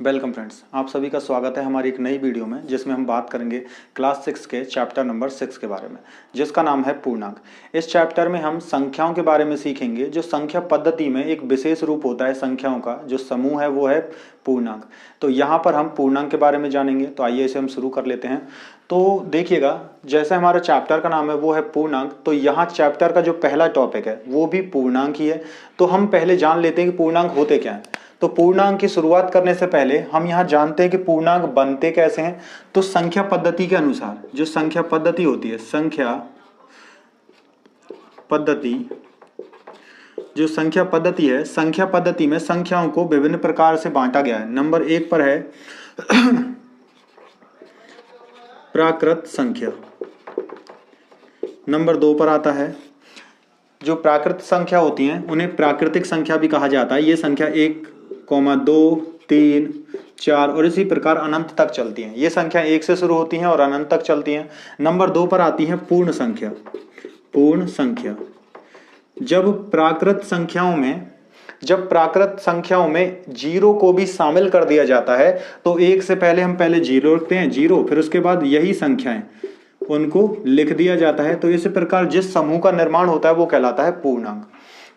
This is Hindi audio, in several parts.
वेलकम फ्रेंड्स, आप सभी का स्वागत है हमारी एक नई वीडियो में जिसमें हम बात करेंगे क्लास 6 के चैप्टर नंबर 6 के बारे में, जिसका नाम है पूर्णांक। इस चैप्टर में हम संख्याओं के बारे में सीखेंगे। जो संख्या पद्धति में एक विशेष रूप होता है संख्याओं का, जो समूह है वो है पूर्णांक। तो यहाँ पर हम पूर्णांक के बारे में जानेंगे। तो आइए इसे हम शुरू कर लेते हैं। तो देखिएगा, जैसे हमारा चैप्टर का नाम है वो है पूर्णांक, तो यहाँ चैप्टर का जो पहला टॉपिक है वो भी पूर्णांक ही है। तो हम पहले जान लेते हैं कि पूर्णांक होते क्या हैं। तो पूर्णांक की शुरुआत करने से पहले हम यहाँ जानते हैं कि पूर्णांक बनते कैसे हैं। तो संख्या पद्धति के अनुसार जो संख्या पद्धति होती है, संख्या पद्धति जो संख्या पद्धति है, संख्या पद्धति में संख्याओं को विभिन्न प्रकार से बांटा गया है। नंबर 1 पर है प्राकृत संख्या। नंबर 2 पर आता है, जो प्राकृत संख्या होती हैं उन्हें प्राकृतिक संख्या भी कहा जाता है। ये संख्या 1, 2, 3, 4 और इसी प्रकार अनंत तक चलती हैं। ये संख्या 1 से शुरू होती हैं और अनंत तक चलती हैं। नंबर 2 पर आती है पूर्ण संख्या। पूर्ण संख्या जब प्राकृत संख्याओं में जीरो को भी शामिल कर दिया जाता है, तो 1 से पहले हम जीरो रखते हैं, जीरो, फिर उसके बाद यही संख्याएं उनको लिख दिया जाता है। तो इसी प्रकार जिस समूह का निर्माण होता है वो कहलाता है पूर्णांक,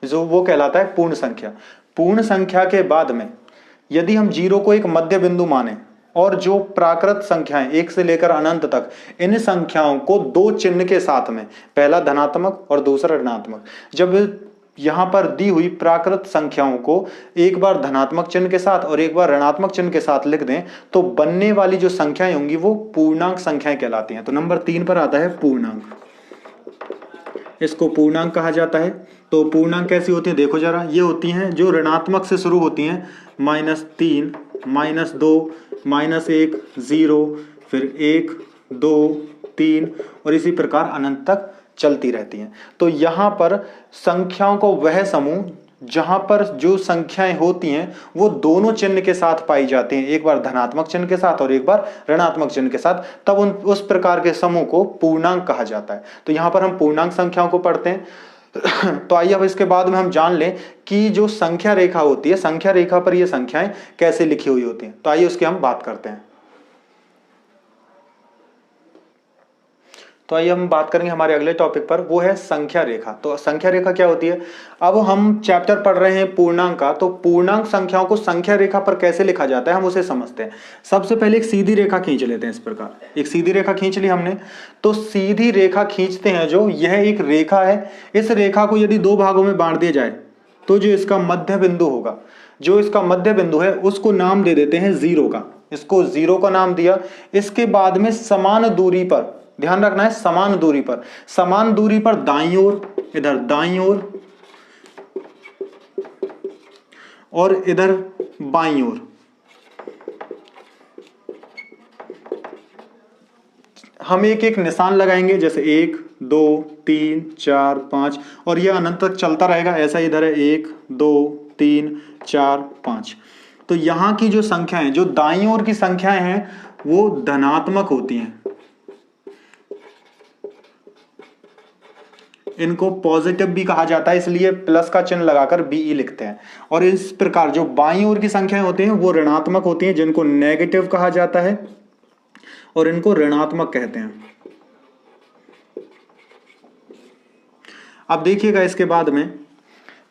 जो वो कहलाता है पूर्ण संख्या। पूर्ण संख्या के बाद में यदि हम जीरो को एक मध्य बिंदु माने और जो प्राकृत संख्याएं 1 से लेकर अनंत तक, इन संख्याओं को दो चिन्ह के साथ में, पहला धनात्मक और दूसरा ऋणात्मक, जब यहां पर दी हुई प्राकृत संख्याओं को एक बार धनात्मक चिन्ह के साथ और एक बार ऋणात्मक चिन्ह के साथ लिख दें, तो बनने वाली जो संख्याएं होंगी वो पूर्णांक संख्याएं कहलाती हैं। तो नंबर 3 पर आता है पूर्णांक। इसको पूर्णांक कहा जाता है। तो पूर्णांक कैसी होती है, देखो जरा, ये होती हैं जो ऋणात्मक से शुरू होती हैं, -3, -2, -1, 0, फिर 1, 2, 3 और इसी प्रकार अनंत तक चलती रहती हैं। तो यहाँ पर संख्याओं को वह समूह जहां पर जो संख्याएं होती हैं वो दोनों चिन्ह के साथ पाई जाती हैं, एक बार धनात्मक चिन्ह के साथ और एक बार ऋणात्मक चिन्ह के साथ, तब उस प्रकार के समूह को पूर्णांक कहा जाता है। तो यहां पर हम पूर्णांक संख्याओं को पढ़ते हैं। तो आइए अब इसके बाद में हम जान लें कि जो संख्या रेखा होती है, संख्या रेखा पर ये संख्याएं कैसे लिखी हुई होती हैं। तो आइए उसकी हम बात करते हैं। तो आइए हम बात करेंगे हमारे अगले टॉपिक पर, वो है संख्या रेखा। तो संख्या रेखा क्या होती है? अब हम चैप्टर पढ़ रहे हैं पूर्णांक का, तो पूर्णांक संख्याओं को संख्या रेखा पर कैसे लिखा जाता है हम उसे समझते हैं। सबसे पहले एक सीधी रेखा खींच लेते हैं। इस प्रकार एक सीधी रेखा खींच ली हमने। तो सीधी रेखा खींचते हैं, जो यह एक रेखा है, इस रेखा को यदि दो भागों में बांट दिया जाए तो जो इसका मध्य बिंदु होगा, जो इसका मध्य बिंदु है उसको नाम दे देते हैं जीरो का। इसको जीरो का नाम दिया। इसके बाद में समान दूरी पर, ध्यान रखना है, समान दूरी पर दाईं ओर, इधर दाईं ओर और इधर बाईं ओर हम एक एक निशान लगाएंगे, जैसे 1, 2, 3, 4, 5 और यह अनंत तक चलता रहेगा। ऐसा इधर है 1, 2, 3, 4, 5। तो यहां की जो संख्याएं, जो दाईं ओर की संख्याएं हैं वो धनात्मक होती हैं, इनको पॉजिटिव भी कहा जाता है, इसलिए प्लस का चिन्ह लगाकर बीई लिखते हैं। और इस प्रकार जो बाईं ओर की संख्याएं होती हैं वो ऋणात्मक होती हैं, जिनको नेगेटिव कहा जाता है और इनको ऋणात्मक कहते हैं। अब देखिएगा इसके बाद में,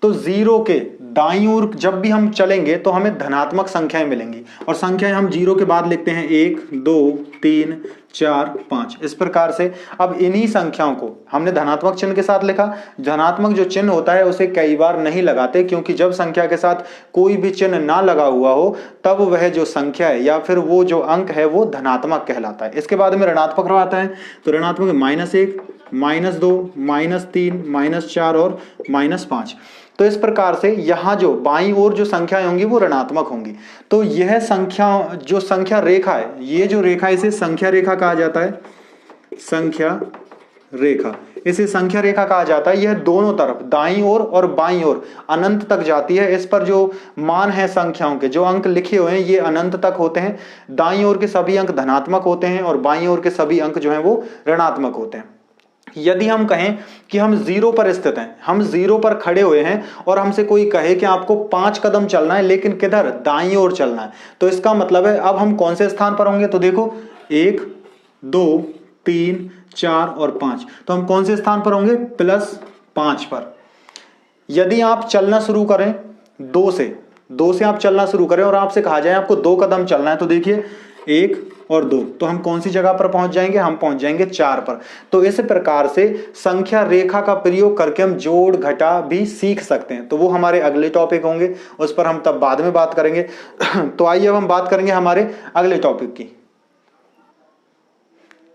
तो जीरो के दाईं ओर जब भी हम चलेंगे तो हमें धनात्मक संख्याएं मिलेंगी, और संख्याएं हम जीरो के बाद लिखते हैं 1, 2, 3, 4, 5, इस प्रकार से। अब इन्हीं संख्याओं को हमने धनात्मक चिन्ह के साथ लिखा। धनात्मक जो चिन्ह होता है उसे कई बार नहीं लगाते, क्योंकि जब संख्या के साथ कोई भी चिन्ह ना लगा हुआ हो तब वह जो संख्या है या फिर वो जो अंक है वो धनात्मक कहलाता है। इसके बाद में ऋणात्मक आता है। तो ऋणात्मक -1, -2, -3, -4 और -5। तो इस प्रकार से यहां जो बाईं ओर जो संख्याएं होंगी वो ऋणात्मक होंगी। तो यह संख्या, जो संख्या रेखा है, ये जो रेखा, इसे संख्या रेखा कहा जाता है। संख्या रेखा, इसे संख्या रेखा कहा जाता है। यह दोनों तरफ, दाईं ओर और बाईं ओर, अनंत तक जाती है। इस पर जो मान है संख्याओं के, जो अंक लिखे हुए हैं, ये अनंत तक होते हैं। दाईं ओर के सभी अंक धनात्मक होते हैं और बाईं ओर के सभी अंक जो हैं वो ऋणात्मक होते हैं। यदि हम कहें कि हम 0 पर स्थित हैं, हम 0 पर खड़े हुए हैं और हमसे कोई कहे कि आपको 5 कदम चलना है, लेकिन किधर, दाईं ओर चलना है, तो इसका मतलब है अब हम कौन से स्थान पर होंगे? तो देखो 1 2 3 4 और 5, तो हम कौन से स्थान पर होंगे? +5 पर। यदि आप चलना शुरू करें 2 से आप चलना शुरू करें और आपसे कहा जाए आपको 2 कदम चलना है, तो देखिए 1 और 2, तो हम कौन सी जगह पर पहुंच जाएंगे? हम पहुंच जाएंगे 4 पर। तो इस प्रकार से संख्या रेखा का प्रयोग करके हम जोड़ घटा भी सीख सकते हैं। तो वो हमारे अगले टॉपिक होंगे, उस पर हम तब बाद में बात करेंगे। तो आइए अब हम बात करेंगे हमारे अगले टॉपिक की।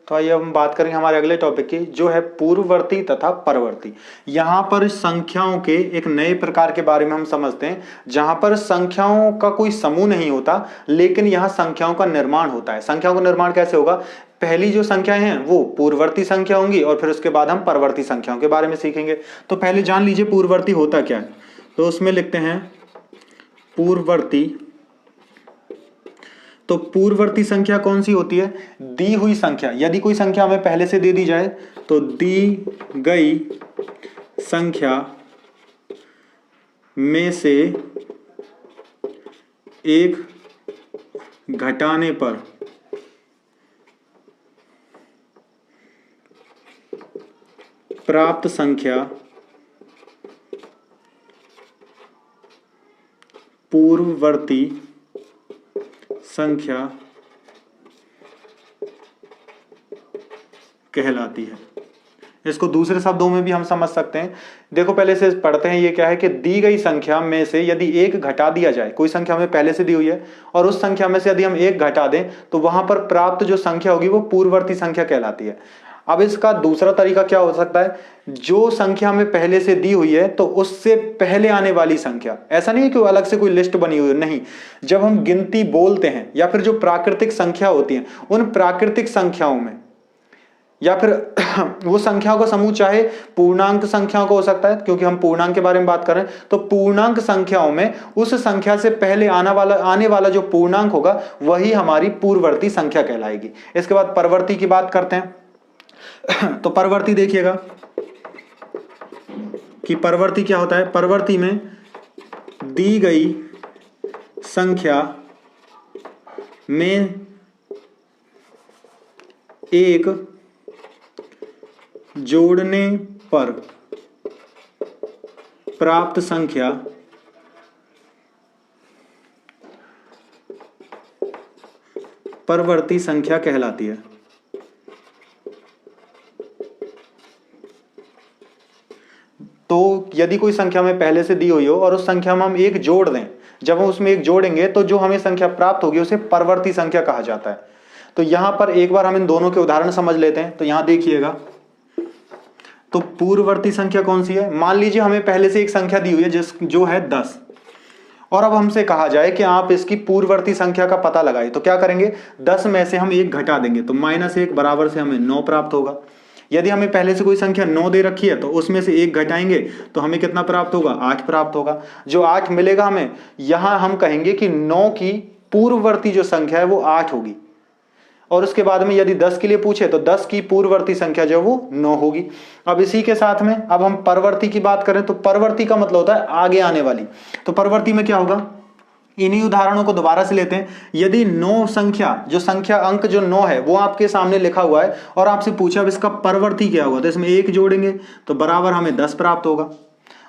तो आइए हम बात करेंगे हमारे अगले टॉपिक की, जो है पूर्ववर्ती तथा परवर्ती। यहां पर संख्याओं के एक नए प्रकार के बारे में हम समझते हैं, जहां पर संख्याओं का कोई समूह नहीं होता, लेकिन यहां संख्याओं का निर्माण होता है। संख्याओं का निर्माण कैसे होगा? पहली जो संख्याएं हैं वो पूर्ववर्ती संख्या होंगी और फिर उसके बाद हम परवर्ती संख्याओं के बारे में सीखेंगे। तो पहले जान लीजिए पूर्ववर्ती होता क्या है। तो उसमें लिखते हैं पूर्ववर्ती। तो पूर्ववर्ती संख्या कौन सी होती है? दी हुई संख्या। यदि कोई संख्या हमें पहले से दे दी जाए तो दी गई संख्या में से एक घटाने पर प्राप्त संख्या पूर्ववर्ती संख्या कहलाती है। इसको दूसरे शब्दों में भी हम समझ सकते हैं। देखो पहले से पढ़ते हैं, ये क्या है कि दी गई संख्या में से यदि एक घटा दिया जाए, कोई संख्या हमें पहले से दी हुई है और उस संख्या में से यदि हम एक घटा दें तो वहां पर प्राप्त जो संख्या होगी वो पूर्ववर्ती संख्या कहलाती है। अब इसका दूसरा तरीका क्या हो सकता है? जो संख्या हमें पहले से दी हुई है तो उससे पहले आने वाली संख्या, ऐसा नहीं है कि अलग से कोई लिस्ट बनी हुई है, नहीं। जब हम गिनती बोलते हैं या फिर जो प्राकृतिक संख्या होती है, उन प्राकृतिक संख्याओं में या फिर वो संख्याओं का समूह चाहे पूर्णांक संख्याओं का हो सकता है, क्योंकि हम पूर्णांक के बारे में बात कर रहे हैं, तो पूर्णांक संख्याओं में उस संख्या से पहले आने वाला जो पूर्णांक होगा वही हमारी पूर्ववर्ती संख्या कहलाएगी। इसके बाद परवर्ती की बात करते हैं। तो परवर्ती देखिएगा कि परवर्ती क्या होता है। परवर्ती में दी गई संख्या में एक जोड़ने पर प्राप्त संख्या परवर्ती संख्या कहलाती है। तो यदि कोई संख्या में पहले से दी हुई हो और उस संख्या में हम एक जोड़ दें, जब हम उसमें एक जोड़ेंगे तो जो हमें संख्या प्राप्त होगी उसे परवर्ती संख्या कहा जाता है। तो यहां पर एक बार हम इन दोनों के उदाहरण समझ लेते हैं। तो यहां देखिएगा, तो पूर्ववर्ती संख्या कौन सी है? मान लीजिए हमें पहले से एक संख्या दी हुई है जो है 10, और अब हमसे कहा जाए कि आप इसकी पूर्ववर्ती संख्या का पता लगाइए। तो क्या करेंगे? 10 में से हम एक घटा देंगे, तो -1 बराबर से हमें 9 प्राप्त होगा। यदि हमें पहले से कोई संख्या 9 दे रखी है तो उसमें से एक घटाएंगे तो हमें कितना प्राप्त होगा? 8 प्राप्त होगा। जो 8 मिलेगा हमें, यहां हम कहेंगे कि 9 की पूर्ववर्ती जो संख्या है वो 8 होगी। और उसके बाद में यदि 10 के लिए पूछे तो 10 की पूर्ववर्ती संख्या जो है वो 9 होगी। अब इसी के साथ में अब हम परवर्ती की बात करें तो परवर्ती का मतलब होता है आगे आने वाली। तो परवर्ती में क्या होगा? इन्हीं उदाहरणों को दोबारा से लेते हैं। यदि 9 संख्या, जो संख्या अंक जो 9 है वो आपके सामने लिखा हुआ है और आपसे पूछा अब इसका परवर्ती क्या होगा, तो इसमें 1 जोड़ेंगे तो बराबर हमें 10 प्राप्त होगा।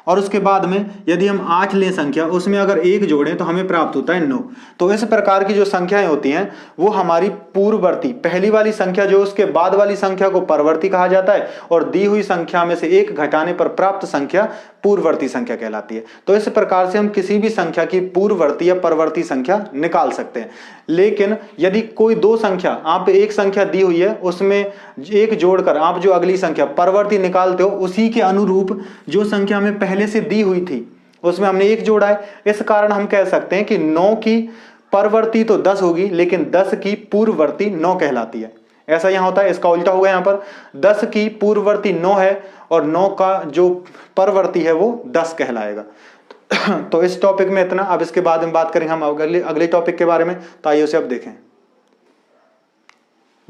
और उसके बाद में यदि हम 8 लें संख्या, उसमें अगर 1 जोड़ें तो हमें प्राप्त होता है 9। तो इस प्रकार की जो संख्याएं होती हैं वो हमारी पूर्ववर्ती, पहली वाली संख्या जो उसके बाद वाली संख्या को परवर्ती कहा जाता है, और दी हुई संख्या में से एक घटाने पर प्राप्त संख्या पूर्ववर्ती संख्या कहलाती है। तो इस प्रकार से हम किसी भी संख्या की पूर्ववर्ती या परवर्ती संख्या निकाल सकते हैं। लेकिन यदि कोई दो संख्या, आप एक संख्या दी हुई है उसमें एक जोड़कर आप जो अगली संख्या परवर्ती निकालते हो, उसी के अनुरूप जो संख्या हमें पहले से दी हुई थी उसमें हमने एक जोड़ा है, इस कारण हम कह सकते हैं कि 9 की परवर्ती तो 10 होगी, लेकिन 10 की पूर्ववर्ती 9 कहलाती है। ऐसा यहां होता है, इसका उल्टा होगा। यहां पर 10 की पूर्ववर्ती 9 है और 9 का जो परवर्ती है वो 10 कहलाएगा। तो इस टॉपिक में इतना। अब इसके बाद में बात करेंगे हम अगले टॉपिक के बारे में। तो आइए उसे अब देखें।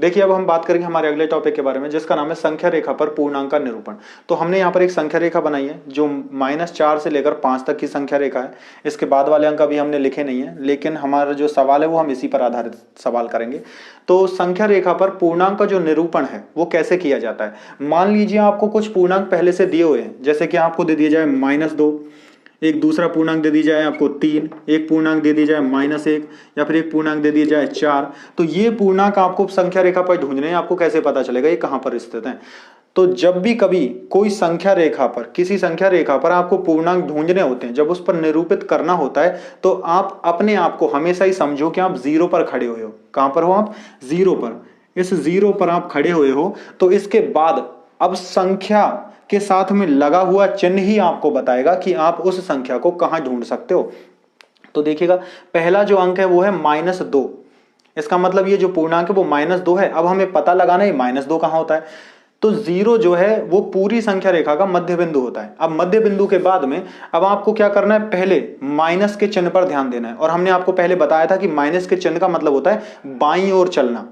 देखिए अब हम बात करेंगे हमारे अगले टॉपिक के बारे में, जिसका नाम है संख्या रेखा पर पूर्णांक का निरूपण। तो हमने यहाँ पर एक संख्या रेखा बनाई है जो -4 से लेकर 5 तक की संख्या रेखा है। इसके बाद वाले अंक अभी हमने लिखे नहीं है, लेकिन हमारा जो सवाल है वो हम इसी पर आधारित सवाल करेंगे। तो संख्या रेखा पर पूर्णांक का जो निरूपण है वो कैसे किया जाता है। मान लीजिए आपको कुछ पूर्णांक पहले से दिए हुए हैं, जैसे कि आपको दे दिया जाए -2, एक दूसरा पूर्णांक दे दी जाए आपको 3, एक पूर्णांक दे दी जाए -1, या फिर एक पूर्णांक दे दिया जाए 4। तो ये पूर्णांक आपको संख्या रेखा पर ढूंढने हैं, आपको कैसे पता चलेगा ये कहां पर स्थित है। तो जब भी कभी कोई संख्या रेखा पर, किसी संख्या रेखा पर आपको पूर्णांक ढूंढने होते हैं, जब उस पर निरूपित करना होता है, तो आप अपने आप को हमेशा ही समझो कि आप 0 पर खड़े हुए हो। कहां पर हो आप? 0 पर। इस 0 पर आप खड़े हुए हो, तो इसके बाद अब संख्या के साथ में लगा हुआ चिन्ह ही आपको बताएगा कि आप उस संख्या को कहां ढूंढ सकते हो। तो देखिएगा पहला जो अंक है वो है -2। इसका मतलब ये जो पूर्णांक है वो -2 है। अब हमें पता लगाना है -2 कहां होता है। तो 0 जो है वो पूरी संख्या रेखा का मध्य बिंदु होता है। अब मध्य बिंदु के बाद में अब आपको क्या करना है, पहले माइनस के चिन्ह पर ध्यान देना है। और हमने आपको पहले बताया था कि माइनस के चिन्ह का मतलब होता है बाईं ओर चलना,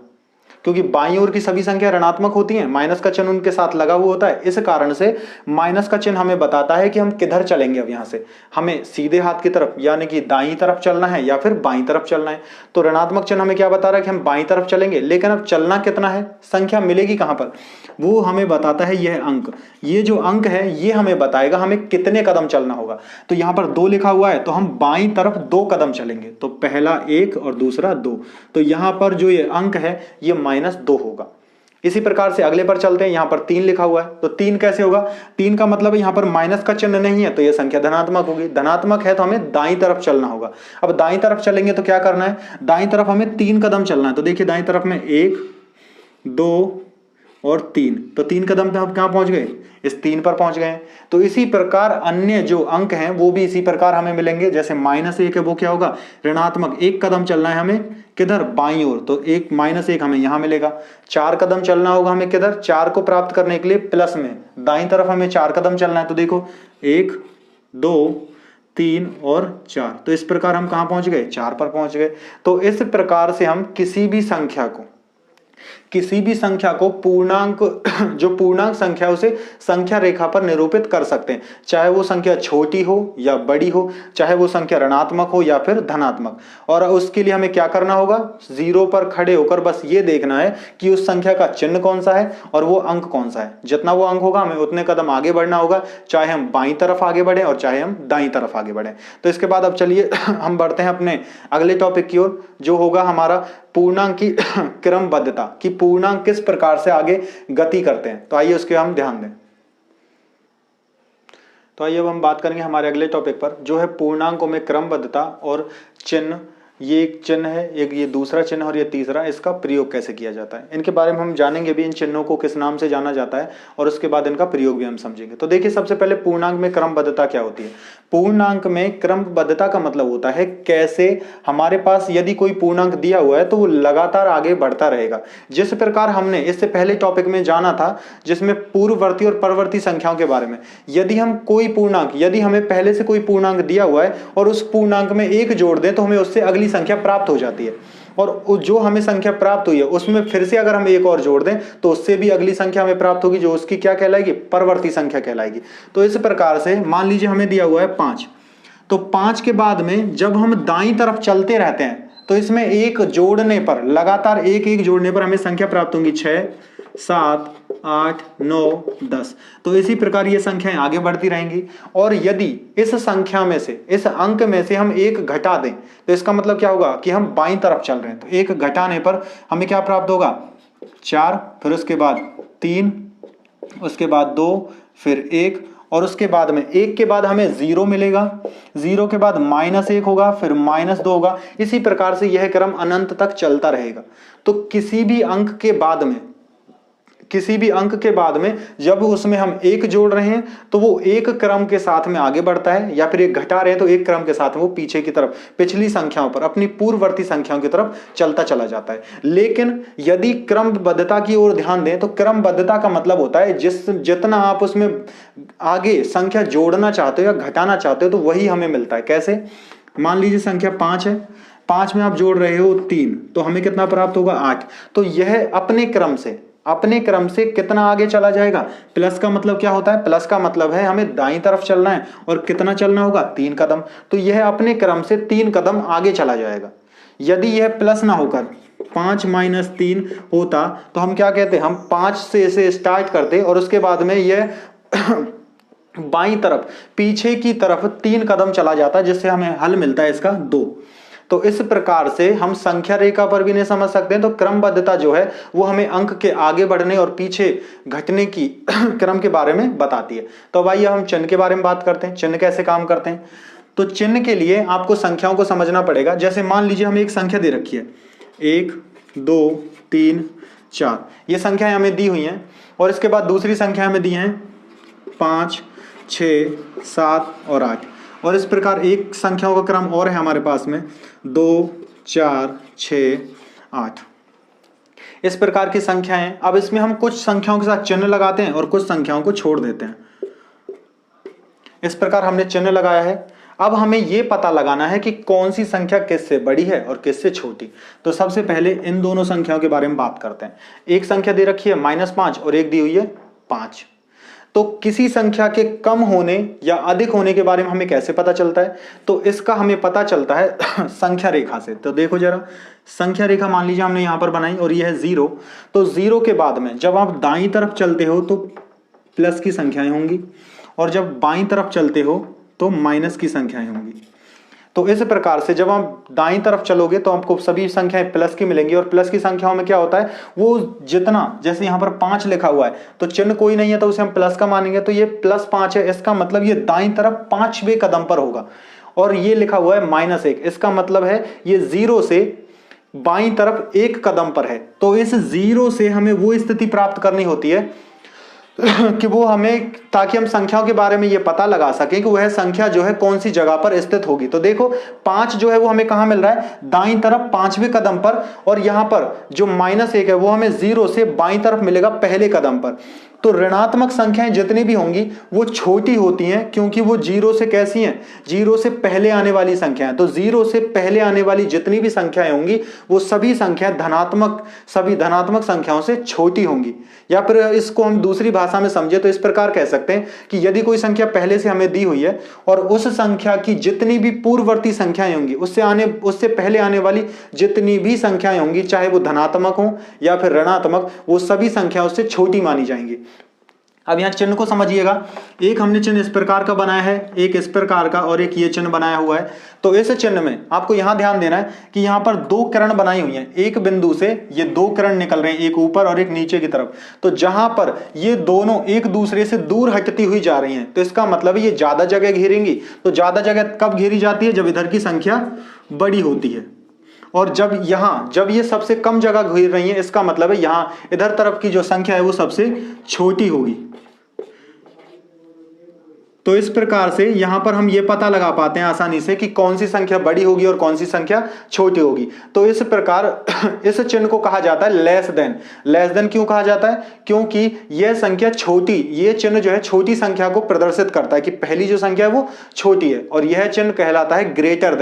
क्योंकि बाईं ओर की सभी संख्या ऋणात्मक होती हैं, माइनस का चिन्ह उनके साथ लगा हुआ होता है। इस कारण से माइनस का चिन्ह हमें बताता है कि हम किधर चलेंगे। अब यहां से हमें सीधे हाथ की तरफ यानी कि दाईं तरफ चलना है या फिर बाईं तरफ चलना है। तो ऋणात्मक चिन्ह हमें क्या बता रहा है कि हम बाईं तरफ चलेंगे, लेकिन अब चलना कितना है, संख्या मिलेगी कहां पर, वो हमें बताता है यह अंक। ये जो अंक है ये हमें बताएगा हमें कितने कदम चलना होगा। तो यहां पर 2 लिखा हुआ है, तो हम बाईं तरफ 2 कदम चलेंगे। तो पहला 1 और दूसरा 2। तो यहां पर जो ये अंक है ये -2 होगा। इसी प्रकार से अगले पर चलते हैं। यहां पर 3 लिखा हुआ है, तो 3 कैसे होगा, 3 का मतलब यहां पर माइनस का चिन्ह नहीं है, तो यह संख्या धनात्मक होगी। धनात्मक है तो हमें दाईं तरफ चलना होगा। अब दाईं तरफ चलेंगे तो क्या करना है, दाईं तरफ हमें 3 कदम चलना है। तो देखिए दाईं तरफ में 1, 2 और 3, तो 3 कदम पे हम कहां पहुंच गए, इस 3 पर पहुंच गए। तो इसी प्रकार अन्य जो अंक हैं वो भी इसी प्रकार हमें मिलेंगे। जैसे -1 है वो क्या होगा, ऋणात्मक। 1 कदम चलना है हमें किधर, बाईं ओर, तो -1 हमें यहां मिलेगा। 4 कदम चलना होगा हमें किधर, 4 को प्राप्त करने के लिए प्लस में दाईं तरफ हमें 4 कदम चलना है। तो देखो 1, 2, 3 और 4, तो इस प्रकार हम कहां पहुंच गए, 4 पर पहुंच गए। तो इस प्रकार से हम किसी भी संख्या को पूर्णांक जो पूर्णांक संख्या उसे संख्या रेखा पर निरूपित कर सकते हैं, चाहे वो संख्या छोटी हो या बड़ी हो, चाहे वो संख्या ऋणात्मक हो या फिर धनात्मक। और उसके लिए हमें क्या करना होगा, 0 पर खड़े होकर बस ये देखना है कि उस संख्या का चिन्ह कौन सा है और वो अंक कौन सा है। जितना वो अंक होगा हमें उतने कदम आगे बढ़ना होगा, चाहे हम बाईं तरफ आगे बढ़े और चाहे हम दाईं तरफ आगे बढ़े। तो इसके बाद अब चलिए हम बढ़ते हैं अपने अगले टॉपिक की ओर, जो होगा हमारा पूर्णांक की क्रमबद्धता, कि पूर्णांक किस प्रकार से आगे गति करते हैं। तो आइए उसके हम ध्यान दें। तो आइए अब हम बात करेंगे हमारे अगले टॉपिक पर, जो है पूर्णांकों में क्रमबद्धता और चिन्ह। ये एक चिन्ह है, एक ये दूसरा चिन्ह और ये तीसरा, इसका प्रयोग कैसे किया जाता है इनके बारे में हम जानेंगे भी। इन चिन्हों को किस नाम से जाना जाता है और उसके बाद इनका प्रयोग भी हम समझेंगे। तो देखिए सबसे पहले पूर्णांक में क्रमबद्धता क्या होती है। पूर्णांक में क्रमबद्धता का मतलब होता है कैसे हमारे पास यदि कोई पूर्णांक दिया हुआ है तो वो लगातार आगे बढ़ता रहेगा। जिस प्रकार हमने इससे पहले टॉपिक में जाना था जिसमें पूर्ववर्ती और परवर्ती संख्याओं के बारे में, यदि हम कोई पूर्णांक, यदि हमें पहले से कोई पूर्णांक दिया हुआ है और उस पूर्णांक में 1 जोड़ दें तो हमें उससे अगली संख्या प्राप्त हो जाती है, और जो हमें संख्या प्राप्त हुई है उसमें फिर से अगर हम 1 और जोड़ दें तो उससे भी अगली संख्या हमें प्राप्त होगी, जो उसकी क्या कहलाएगी, परवर्ती संख्या कहलाएगी। तो इस प्रकार से मान लीजिए हमें दिया हुआ है 5, तो 5 के बाद में जब हम दाईं तरफ चलते रहते हैं तो इसमें 1 जोड़ने पर, लगातार 1 जोड़ने पर हमें संख्या प्राप्त होंगी 6, 7, 8, 9, 10। तो इसी प्रकार ये संख्याएं आगे बढ़ती रहेंगी। और यदि इस संख्या में से, इस अंक में से हम 1 घटा दें तो इसका मतलब क्या होगा कि हम बाईं तरफ चल रहे हैं। तो 1 घटाने पर हमें क्या प्राप्त होगा, 4, फिर उसके बाद 3, उसके बाद 2, फिर 1, और उसके बाद में 1 के बाद हमें 0 मिलेगा, 0 के बाद -1 होगा, फिर -2 होगा। इसी प्रकार से यह क्रम अनंत तक चलता रहेगा। तो किसी भी अंक के बाद में जब उसमें हम 1 जोड़ रहे हैं तो वो 1 क्रम के साथ में आगे बढ़ता है, या फिर 1 घटा रहे हैं तो 1 क्रम के साथ वो पीछे की तरफ, पिछली संख्याओं पर, अपनी पूर्ववर्ती संख्याओं की तरफ चलता चला जाता है। लेकिन यदि क्रमबद्धता की ओर ध्यान दें तो क्रमबद्धता का मतलब होता है जितना आप उसमें आगे संख्या जोड़ना चाहते हो या घटाना चाहते हो तो वही हमें मिलता है। कैसे, मान लीजिए संख्या 5 है, 5 में आप जोड़ रहे हो 3, तो हमें कितना प्राप्त होगा 8। तो यह अपने क्रम से कितना आगे चला जाएगा। प्लस का मतलब क्या होता है, प्लस का मतलब है हमें दाईं तरफ चलना है और कितना चलना होगा 3 कदम। तो यह अपने क्रम से 3 कदम आगे चला जाएगा। यदि यह प्लस ना होकर 5 - 3 होता तो हम क्या कहते, हम 5 से इसे स्टार्ट करते और उसके बाद में यह बाईं तरफ पीछे की तरफ 3 कदम चला जाता, जिससे हमें हल मिलता है इसका 2। तो इस प्रकार से हम संख्या रेखा पर भी नहीं समझ सकते हैं। तो क्रमबद्धता जो है वो हमें अंक के आगे बढ़ने और पीछे घटने की क्रम के बारे में बताती है। तो आइए हम चिन्ह के बारे में बात करते हैं, चिन्ह कैसे काम करते हैं। तो चिन्ह के लिए आपको संख्याओं को समझना पड़ेगा। जैसे मान लीजिए हमें एक संख्या दे रखी है 1 2 3 4, ये संख्याएं हमें दी हुई हैं। और इसके बाद दूसरी संख्या हमें दी हैं 5 6 7 और 8। और इस प्रकार एक संख्याओं का क्रम और है हमारे पास में 2 4 6 8। इस प्रकार की संख्याएं। अब इसमें हम कुछ संख्याओं के साथ चिन्ह लगाते हैं और कुछ संख्याओं को छोड़ देते हैं। इस प्रकार हमने चिन्ह लगाया है। अब हमें यह पता लगाना है कि कौन सी संख्या किससे बड़ी है और किससे छोटी। तो सबसे पहले इन दोनों संख्याओं के बारे में बात करते हैं। एक संख्या दे रखी है -5 और एक दी हुई है 5। तो किसी संख्या के कम होने या अधिक होने के बारे में हमें कैसे पता चलता है, तो इसका हमें पता चलता है संख्या रेखा से। तो देखो जरा, संख्या रेखा मान लीजिए हमने यहां पर बनाई और यह है 0। तो 0 के बाद में जब आप दाईं तरफ चलते हो तो प्लस की संख्याएं होंगी और जब बाईं तरफ चलते हो तो माइनस की संख्याएं होंगी। तो इस प्रकार से जब आप दाईं तरफ चलोगे तो आपको सभी संख्याएं प्लस की मिलेंगी। और प्लस की संख्याओं में क्या होता है, वो जितना, जैसे यहाँ पर 5 लिखा हुआ है तो चिन्ह कोई नहीं है तो उसे हम प्लस का मानेंगे। तो ये +5 है, इसका मतलब ये दाईं तरफ 5वें कदम पर होगा। और ये लिखा हुआ है -1, इसका मतलब है ये 0 से बाईं तरफ 1 कदम पर है। तो इस 0 से हमें वो स्थिति प्राप्त करनी होती है कि वो हमें, ताकि हम संख्याओं के बारे में ये पता लगा सकें कि वह संख्या जो है कौन सी जगह पर स्थित होगी। तो देखो 5 जो है वो हमें कहां मिल रहा है, दाईं तरफ 5वें कदम पर। और यहां पर जो -1 है वो हमें 0 से बाईं तरफ मिलेगा पहले कदम पर। तो ऋणात्मक संख्याएं जितनी भी होंगी वो छोटी होती हैं, क्योंकि वो 0 से कैसी हैं, 0 से पहले आने वाली संख्याएं। तो 0 से पहले आने वाली जितनी भी संख्याएं होंगी वो सभी संख्याएं धनात्मक संख्याओं से छोटी होंगी। या फिर इसको हम दूसरी भाषा में समझे तो इस प्रकार कह सकते हैं कि यदि कोई संख्या पहले से हमें दी हुई है और उस संख्या की जितनी भी पूर्ववर्ती संख्याएं होंगी, उससे पहले आने वाली जितनी भी संख्याएं होंगी, चाहे वो धनात्मक हो या फिर ऋणात्मक, वो सभी संख्याओं से छोटी मानी जाएंगी। अब यहाँ चिन्ह को समझिएगा। एक हमने चिन्ह इस प्रकार का बनाया है, एक इस प्रकार का और एक ये चिन्ह बनाया हुआ है। तो इस चिन्ह में आपको यहाँ ध्यान देना है कि यहाँ पर 2 किरण बनाई हुई हैं। एक बिंदु से ये 2 किरण निकल रहे हैं, एक ऊपर और एक नीचे की तरफ। तो जहां पर ये दोनों एक दूसरे से दूर हटती हुई जा रही हैं, तो इसका मतलब है ये ज्यादा जगह घेरेंगी। तो ज्यादा जगह कब घेरी जाती है, जब इधर की संख्या बड़ी होती है। और जब ये सबसे कम जगह घेर रही है, इसका मतलब है यहाँ इधर तरफ की जो संख्या है वो सबसे छोटी होगी। तो इस प्रकार से यहां पर हम ये पता लगा पाते हैं आसानी से कि कौन सी संख्या बड़ी होगी और कौन सी संख्या छोटी होगी। तो इस प्रकार इस चिन्ह को कहा जाता है लेस देन। क्यों कहा जाता है, क्योंकि यह संख्या छोटी, ये चिन्ह जो है छोटी संख्या को प्रदर्शित करता है कि पहली जो संख्या है वो छोटी है। और यह चिन्ह कहलाता है ग्रेटर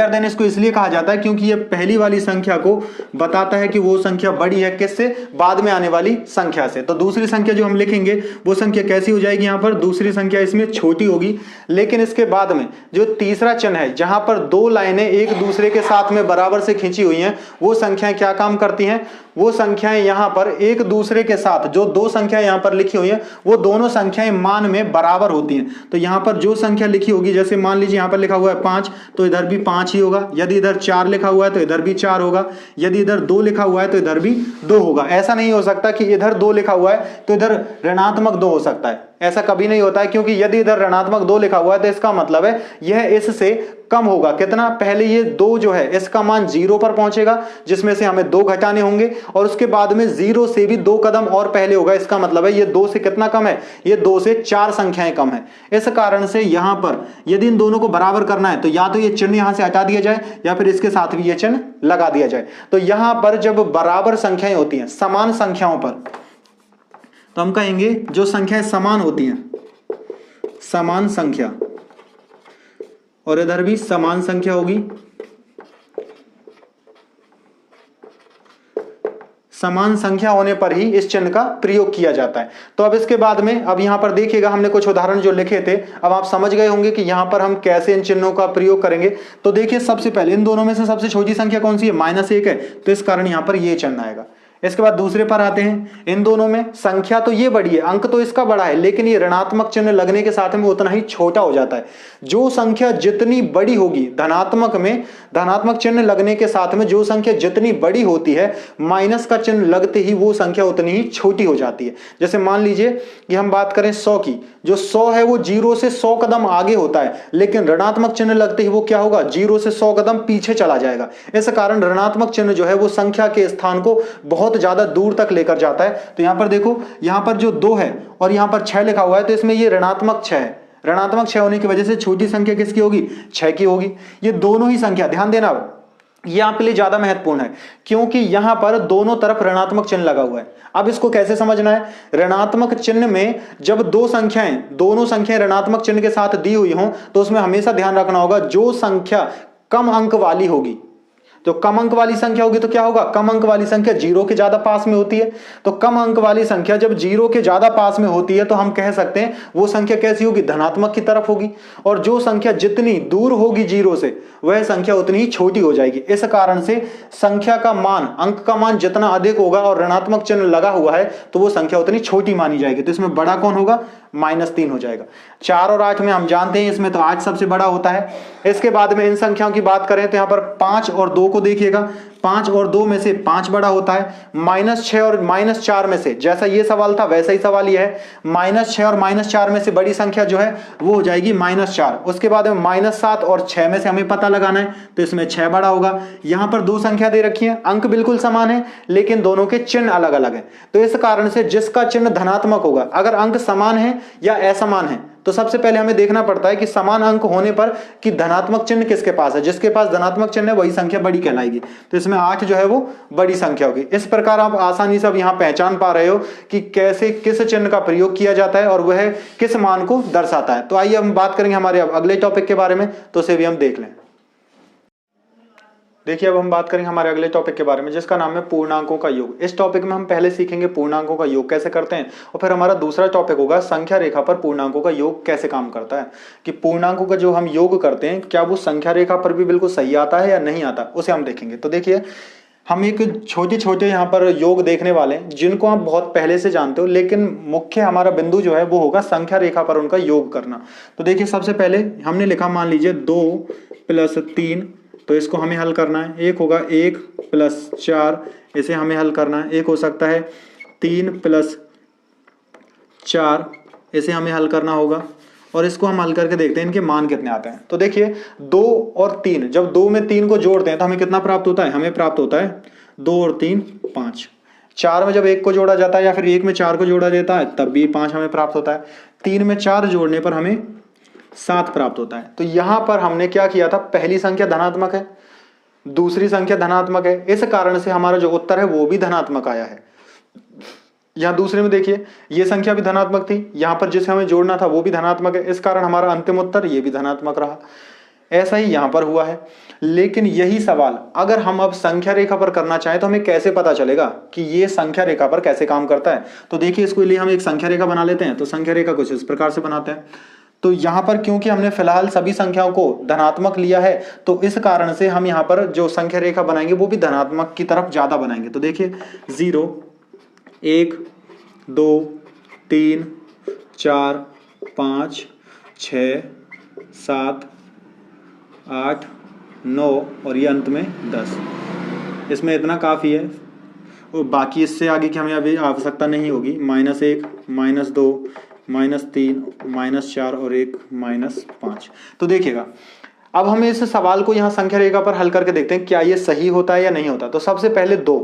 देन इसको इसलिए कहा जाता है क्योंकि ये पहली वाली संख्या को बताता है कि वो संख्या बड़ी है किससे, बाद में आने वाली संख्या से। तो दूसरी संख्या जो हम लिखेंगे वो संख्या कैसी हो जाएगी, यहाँ पर दूसरी संख्या इसमें छोटी होगी। लेकिन इसके बाद में जो तीसरा चिन्ह है, जहां पर 2 लाइनें एक दूसरे के साथ में बराबर से खींची हुई हैं, वो संख्याएं क्या काम करती हैं, वो संख्याएं यहां पर एक दूसरे के साथ, जो 2 संख्याएं यहां पर लिखी हुई हैं वो दोनों संख्याएं मान में बराबर होती हैं। तो यहां पर जो संख्या लिखी होगी, जैसे मान लीजिए यहां पर लिखा हुआ है 5, तो इधर भी 5 ही होगा। यदि इधर 4 लिखा हुआ है तो इधर भी 4 होगा। यदि इधर 2 लिखा हुआ है तो इधर भी 2 होगा। ऐसा नहीं हो सकता कि इधर 2 लिखा हुआ है तो इधर ऋणात्मक 2 हो सकता है, ऐसा कभी नहीं होता है। क्योंकि यदि इधर ऋणात्मक 2 लिखा हुआ है तो इसका मतलब है यह इससे कम होगा। कितना, पहले ये 2 जो है इसका मान 0 पर पहुंचेगा, जिसमें से हमें 2 घटाने होंगे, और उसके बाद में 0 से भी 2 कदम और पहले होगा। इसका मतलब है ये 2 से कितना कम है, ये 2 से 4 संख्याएं कम है। इस कारण से यहां पर यदि इन दोनों को बराबर करना है तो या तो ये चिन्ह यहां से हटा दिया जाए या फिर इसके साथ भी ये चिन्ह लगा दिया जाए। तो यहां पर जब बराबर संख्याएं होती हैं समान संख्याओं पर, तो हम कहेंगे जो संख्याएं समान होती हैं, समान संख्या, और इधर भी समान संख्या होगी, समान संख्या होने पर ही इस चिन्ह का प्रयोग किया जाता है। तो अब इसके बाद में, अब यहां पर देखिएगा हमने कुछ उदाहरण जो लिखे थे, अब आप समझ गए होंगे कि यहां पर हम कैसे इन चिन्हों का प्रयोग करेंगे। तो देखिए सबसे पहले इन दोनों में से सबसे छोटी संख्या कौन सी है, -1 है, तो इस कारण यहां पर ये चिन्ह आएगा। इसके बाद दूसरे पर आते हैं, इन दोनों में संख्या तो ये बड़ी है, अंक तो इसका बड़ा है, लेकिन ये ऋणात्मक चिन्ह लगने के साथ में उतना ही छोटा हो जाता है। जो संख्या जितनी बड़ी होगी, धनात्मक में धनात्मक चिन्ह लगने के साथ में जो संख्या जितनी बड़ी होती है, माइनस का चिन्ह लगते ही वो संख्या उतनी ही छोटी हो जाती है। जैसे मान लीजिए कि हम बात करें 100 की, जो 100 है वो 0 से 100 कदम आगे होता है, लेकिन ऋणात्मक चिन्ह लगते ही वो क्या होगा, 0 से 100 कदम पीछे चला जाएगा। इस कारण ऋणात्मक चिन्ह जो है वो संख्या के स्थान को बहुत ज्यादा दूर तक लेकर जाता है। तो यहां पर देखो, यहां पर जो 2 है और यहां पर 6 लिखा हुआ है, तो इसमें ये ऋणात्मक 6 है। ऋणात्मक 6 होने की वजह से छोटी संख्या किसकी होगी, 6 की होगी। ये दोनों ही संख्या, ध्यान देना, ये आपके लिए ज्यादा महत्वपूर्ण है, क्योंकि यहां पर दोनों तरफ ऋणात्मक चिन्ह लगा हुआ है। अब इसको कैसे समझना है, ऋणात्मक चिन्ह में जब दो संख्याएं, दोनों संख्याएं ऋणात्मक चिन्ह के साथ दी हुई हों, तो उसमें हमेशा ध्यान रखना होगा जो संख्या कम अंक वाली होगी, तो कम अंक वाली संख्या होगी तो क्या होगा, कम अंक वाली संख्या 0 के ज्यादा पास में होती है। तो कम अंक वाली संख्या जब 0 के ज्यादा पास में होती है तो हम कह सकते हैं वो संख्या कैसी होगी, धनात्मक की तरफ होगी। और जो संख्या जितनी दूर होगी 0 से, वह संख्या उतनी ही छोटी हो जाएगी। इस कारण से संख्या का मान, अंक का मान जितना अधिक होगा और ऋणात्मक चिन्ह लगा हुआ है, तो वो संख्या उतनी छोटी मानी जाएगी। तो इसमें बड़ा कौन होगा, -3 हो जाएगा। 4 और 8 में हम जानते हैं, इसमें तो 8 सबसे बड़ा होता है। इसके बाद में इन संख्याओं की बात करें तो यहां पर 5 और 2 को देखिएगा, 5 और 2 में से 5 बड़ा होता है। -6 और -4 में से, जैसा ये सवाल था वैसा ही सवाल ये है, -6 और -4 में से बड़ी संख्या जो है वो हो जाएगी -4। उसके बाद में -7 और 6 में से हमें पता लगाना है, तो इसमें 6 बड़ा होगा। यहां पर दो संख्या दे रखी है, अंक बिल्कुल समान है, लेकिन दोनों के चिन्ह अलग अलग है। तो इस कारण से जिसका चिन्ह धनात्मक होगा, अगर अंक समान है या असमान है, तो सबसे पहले हमें देखना पड़ता है कि समान अंक होने पर कि धनात्मक चिन्ह किसके पास है। जिसके पास धनात्मक चिन्ह है वही संख्या बड़ी कहलाएगी। तो इसमें 8 जो है वो बड़ी संख्या होगी। इस प्रकार आप आसानी से अब यहां पहचान पा रहे हो कि कैसे किस चिन्ह का प्रयोग किया जाता है और वह किस मान को दर्शाता है। तो आइए हम बात करेंगे हमारे अब अगले टॉपिक के बारे में, तो उसे भी हम देख लें। देखिए, अब हम बात करेंगे हमारे अगले टॉपिक के बारे में, जिसका नाम है पूर्णांकों का योग। इस टॉपिक में हम पहले सीखेंगे पूर्णांकों का योग कैसे करते हैं, और फिर हमारा दूसरा टॉपिक होगा संख्या रेखा पर पूर्णांकों का योग कैसे काम करता है, कि पूर्णांकों का जो हम योग करते हैं क्या वो संख्या रेखा पर भी बिल्कुल सही आता है या नहीं आता, उसे हम देखेंगे। तो देखिए, हम एक छोटे छोटे यहाँ पर योग देखने वाले हैं जिनको आप बहुत पहले से जानते हो, लेकिन मुख्य हमारा बिंदु जो है वो होगा संख्या रेखा पर उनका योग करना। तो देखिए, सबसे पहले हमने लिखा, मान लीजिए 2 + 3, तो इसको हमें हल करना है। एक होगा 1 + 4, इसे हमें हल करना है। एक हो सकता है 3 + 4, इसे हमें हल करना होगा। और इसको हम हल करके देखते हैं इनके मान कितने आते हैं। तो देखिए, 2 और 3, जब 2 में 3 को जोड़ते हैं तो हमें कितना प्राप्त होता है, हमें प्राप्त होता है 2 और 3 5। 4 में जब 1 को जोड़ा जाता है या फिर 1 में 4 को जोड़ा जाता है तब भी 5 हमें प्राप्त होता है। 3 में 4 जोड़ने पर हमें 7 प्राप्त होता है। तो यहां पर हमने क्या किया था, पहली संख्या धनात्मक है, दूसरी संख्या धनात्मक है, इस कारण से हमारा जो उत्तर है वो भी धनात्मक आया है। यहां दूसरे में देखिए, ये संख्या भी धनात्मक थी, यहां पर जिसे हमें जोड़ना था वो भी धनात्मक है, इस कारण हमारा अंतिम उत्तर ये भी धनात्मक रहा। ऐसा ही यहां पर हुआ है। लेकिन यही सवाल अगर हम अब संख्या रेखा पर करना चाहें तो हमें कैसे पता चलेगा कि ये संख्या रेखा पर कैसे काम करता है। तो देखिए, इसके लिए हम एक संख्या रेखा बना लेते हैं। तो संख्या रेखा कुछ इस प्रकार से बनाते हैं। तो यहां पर क्योंकि हमने फिलहाल सभी संख्याओं को धनात्मक लिया है, तो इस कारण से हम यहां पर जो संख्या रेखा बनाएंगे वो भी धनात्मक की तरफ ज्यादा बनाएंगे। तो देखिए, 0 1 2 3 4 5 6 7 8 9 और ये अंत में 10। इसमें इतना काफ़ी है, और बाकी इससे आगे की हमें अभी आवश्यकता नहीं होगी। -1 -2 -3 -4 और 1 -5। तो देखिएगा, अब हम इस सवाल को यहाँ संख्या रेखा पर हल करके देखते हैं क्या ये सही होता है या नहीं होता। तो सबसे पहले 2,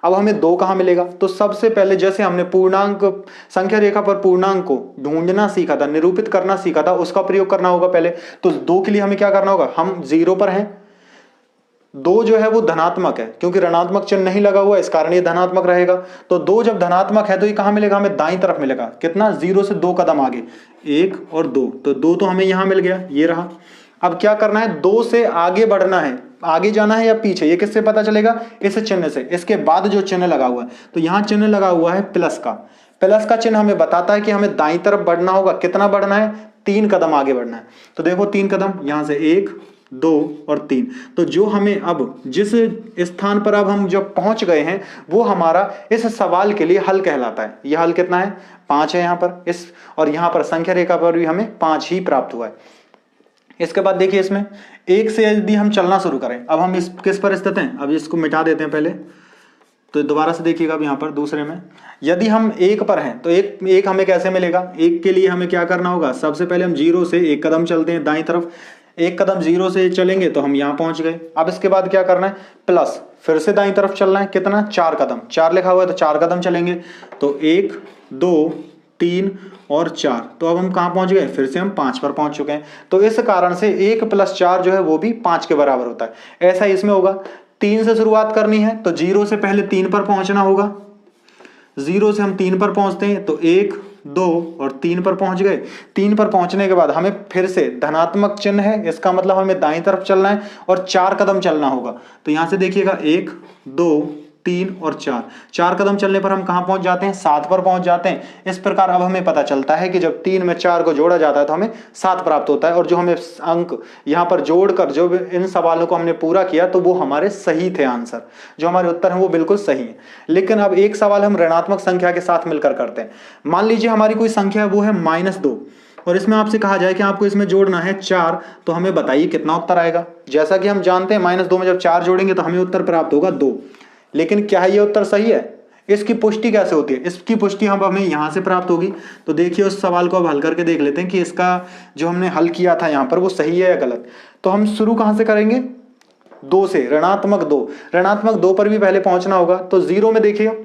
अब हमें 2 कहाँ मिलेगा। तो सबसे पहले जैसे हमने पूर्णांक संख्या रेखा पर पूर्णांक को ढूंढना सीखा था, निरूपित करना सीखा था, उसका प्रयोग करना होगा पहले। तो 2 के लिए हमें क्या करना होगा, हम 0 पर हैं, 2 जो है वो धनात्मक है क्योंकि ऋणात्मक चिन्ह नहीं लगा हुआ, इस कारण ये धनात्मक रहेगा। तो 2 जब धनात्मक है तो ये कहाँ मिलेगा, हमें दाईं तरफ मिलेगा। कितना, 0 से 2 कदम आगे, 1 और 2। तो 2 तो हमें यहां मिल गया, ये रहा। अब क्या करना है, 2 से आगे बढ़ना है, आगे जाना है या पीछे, ये किससे पता चलेगा? इस चिन्ह से, इसके बाद जो चिन्ह लगा हुआ है। तो यहाँ चिन्ह लगा हुआ है प्लस का, प्लस का चिन्ह हमें बताता है कि हमें दाईं तरफ बढ़ना होगा। कितना बढ़ना है? 3 कदम आगे बढ़ना है। तो देखो 3 कदम, यहां से 1 2 और 3। तो जो हमें अब जिस स्थान पर अब हम जब पहुंच गए हैं वो हमारा इस सवाल के लिए हल कहलाता है। यह हल कितना है? 5 है यहाँ पर इस, और यहाँ पर संख्या रेखा पर भी हमें 5 ही प्राप्त हुआ है। इसके बाद देखिए इसमें 1 से यदि हम चलना शुरू करें, अब हम इस किस पर स्थित हैं? अब इसको मिटा देते हैं पहले, तो दोबारा से देखिएगा अब यहाँ पर दूसरे में यदि हम 1 पर हैं तो एक हमें कैसे मिलेगा? 1 के लिए हमें क्या करना होगा? सबसे पहले हम 0 से 1 कदम चलते हैं दाईं तरफ, 1 कदम 0 से चलेंगे तो हम यहाँ पहुंच गए। अब इसके बाद क्या करना है? प्लस, फिर से दाईं तरफ चलना है। कितना? 4 कदम, 4 लिखा हुआ है तो 4 कदम चलेंगे। तो 1 2 3 और 4, तो अब हम कहाँ पहुंच गए? फिर से हम 5 पर पहुंच चुके हैं। तो इस कारण से 1 + 4 जो है वो भी 5 के बराबर होता है। ऐसा ही इसमें होगा, 3 से शुरुआत करनी है तो 0 से पहले 3 पर पहुंचना होगा। 0 से हम 3 पर पहुंचते हैं तो 1 2 और 3 पर पहुंच गए। 3 पर पहुंचने के बाद हमें फिर से धनात्मक चिन्ह है, इसका मतलब हमें दाईं तरफ चलना है और 4 कदम चलना होगा। तो यहां से देखिएगा 1 2 3 और 4 कदम चलने पर हम कहां पहुंच जाते हैं? 7 पर पहुंच जाते हैं। इस प्रकार अब हमें पता चलता है कि जब 3 में 4 को जोड़ा जाता है तो हमें 7 प्राप्त होता है। और जो हमें अंक यहां पर जोड़कर जो इन सवालों को हमने पूरा किया तो वो हमारे सही थे, आंसर जो हमारे उत्तर हैं वो बिल्कुल सही है। लेकिन अब एक सवाल हम ऋणात्मक संख्या के साथ मिलकर करते हैं। मान लीजिए हमारी कोई संख्या वो है -2 और इसमें आपसे कहा जाए कि आपको इसमें जोड़ना है 4, तो हमें बताइए कितना उत्तर आएगा। जैसा कि हम जानते हैं -2 में जब 4 जोड़ेंगे तो हमें उत्तर प्राप्त होगा 2। लेकिन क्या ये उत्तर सही है? इसकी पुष्टि कैसे होती है? इसकी पुष्टि हम हमें यहां से प्राप्त होगी। तो देखिए उस सवाल को अब हल करके देख लेते हैं कि इसका जो हमने हल किया था यहां पर वो सही है या गलत। तो हम शुरू कहां से करेंगे? 2 से, ऋणात्मक 2। ऋणात्मक 2 पर भी पहले पहुंचना होगा। तो 0 में देखिए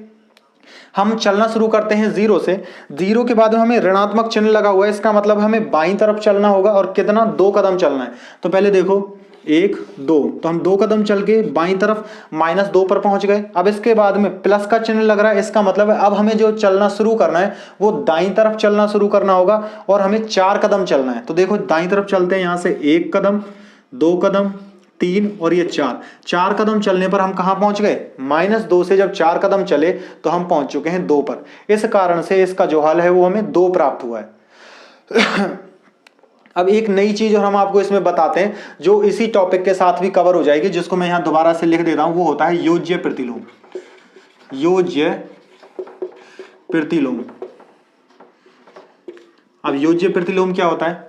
हम चलना शुरू करते हैं 0 से। 0 के बाद हमें ऋणात्मक चिन्ह लगा हुआ है, इसका मतलब हमें बाईं तरफ चलना होगा। और कितना? 2 कदम चलना है। तो पहले देखो 1 2, तो हम 2 कदम चल के बाईं तरफ -2 पर पहुंच गए। अब इसके बाद में प्लस का चिन्ह लग रहा है, इसका मतलब है अब हमें जो चलना शुरू करना है वो दाईं तरफ चलना शुरू करना होगा और हमें 4 कदम चलना है। तो देखो दाईं तरफ चलते हैं, यहां से 1 कदम 2 कदम 3 और ये 4 कदम चलने पर हम कहां पहुंच गए? -2 से जब 4 कदम चले तो हम पहुंच चुके हैं 2 पर। इस कारण से इसका जो हल है वो हमें 2 प्राप्त हुआ है। अब एक नई चीज और हम आपको इसमें बताते हैं जो इसी टॉपिक के साथ भी कवर हो जाएगी, जिसको मैं यहां दोबारा से लिख देता हूं, वो होता है योज्य प्रतिलोम। योज्य प्रतिलोम। अब योज्य प्रतिलोम क्या होता है?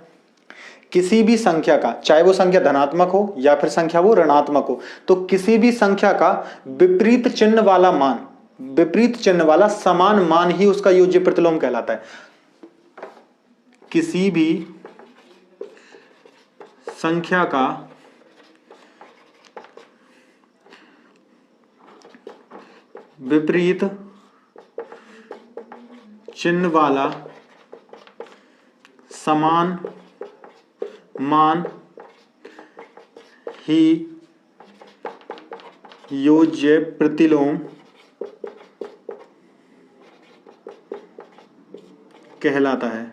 किसी भी संख्या का, चाहे वो संख्या धनात्मक हो या फिर संख्या वो ऋणात्मक हो, तो किसी भी संख्या का विपरीत चिन्ह वाला मान, विपरीत चिन्ह वाला समान मान ही उसका योज्य प्रतिलोम कहलाता है। किसी भी संख्या का विपरीत चिन्ह वाला समान मान ही योज्य प्रतिलोम कहलाता है।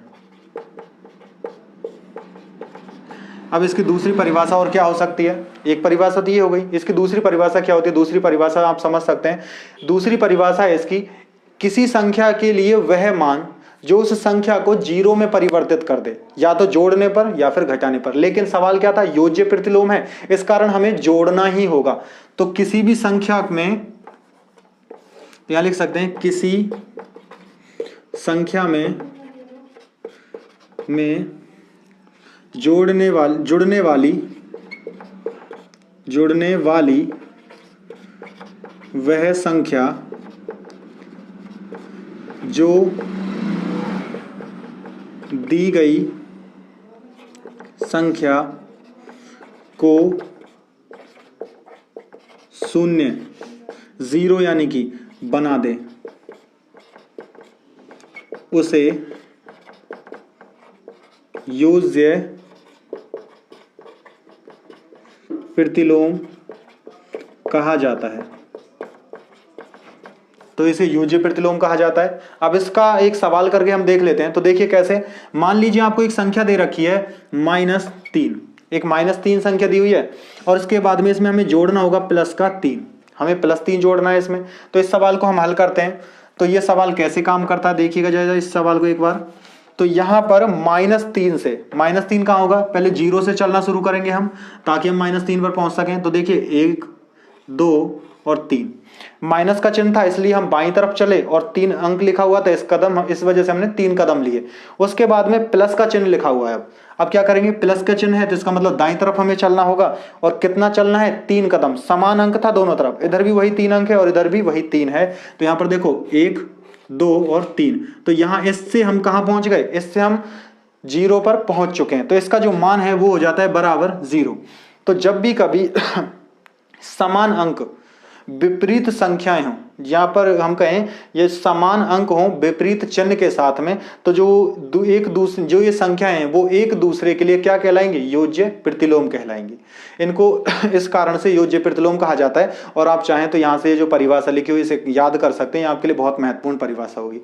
अब इसकी दूसरी परिभाषा और क्या हो सकती है? एक परिभाषा तो ये हो गई, इसकी दूसरी परिभाषा क्या होती है? दूसरी परिभाषा आप समझ सकते हैं। दूसरी परिभाषा है इसकी, किसी संख्या के लिए वह मान जो उस संख्या को 0 में परिवर्तित कर दे, या तो जोड़ने पर या फिर घटाने पर। लेकिन सवाल क्या था? योज्य प्रतिलोम है, इस कारण हमें जोड़ना ही होगा। तो किसी भी संख्या में, यहां लिख सकते हैं किसी संख्या में जुड़ने वाली वह संख्या जो दी गई संख्या को 0 यानी कि बना दे, उसे योज्य प्रतिलोम कहा जाता है। तो इसे योज्य प्रतिलोम कहा जाता है। अब इसका एक सवाल करके हम देख लेते हैं। तो देखिए कैसे, मान लीजिए आपको एक संख्या दे रखी है -3, एक -3 संख्या दी हुई है और इसके बाद में इसमें हमें जोड़ना होगा प्लस का 3, हमें +3 जोड़ना है इसमें। तो इस सवाल को हम हल करते हैं। तो ये सवाल कैसे काम करता है देखिएगा जरा इस सवाल को एक बार। तो यहाँ पर -3 से, -3 कहाँ होगा, पहले 0 से चलना शुरू करेंगे हम ताकि हम -3 पर पहुंच सकें। तो देखिए 1 2 और 3, माइनस का चिन्ह था इसलिए हम बाईं तरफ चले और 3 अंक लिखा हुआ था इस वजह से हमने 3 कदम लिए। उसके बाद में प्लस का चिन्ह लिखा हुआ है। अब क्या करेंगे, प्लस का चिन्ह है तो इसका मतलब दाईं तरफ हमें चलना होगा और कितना चलना है, 3 कदम। समान अंक था दोनों तरफ, इधर भी वही 3 अंक है और इधर भी वही 3 है। तो यहां पर देखो 1 2 और 3, तो यहां इससे हम कहां पहुंच गए, इससे हम 0 पर पहुंच चुके हैं। तो इसका जो मान है वो हो जाता है बराबर 0। तो जब भी कभी समान अंक विपरीत संख्याएं हों, यहां पर हम कहें ये समान अंक हों विपरीत चिन्ह के साथ में, तो जो ये संख्याएं हैं वो एक दूसरे के लिए क्या कहलाएंगे, योज्य प्रतिलोम कहलाएंगे। इनको इस कारण से योज्य प्रतिलोम कहा जाता है। और आप चाहें तो यहां से जो परिभाषा लिखी हुई इसे याद कर सकते हैं, आपके लिए बहुत महत्वपूर्ण परिभाषा होगी।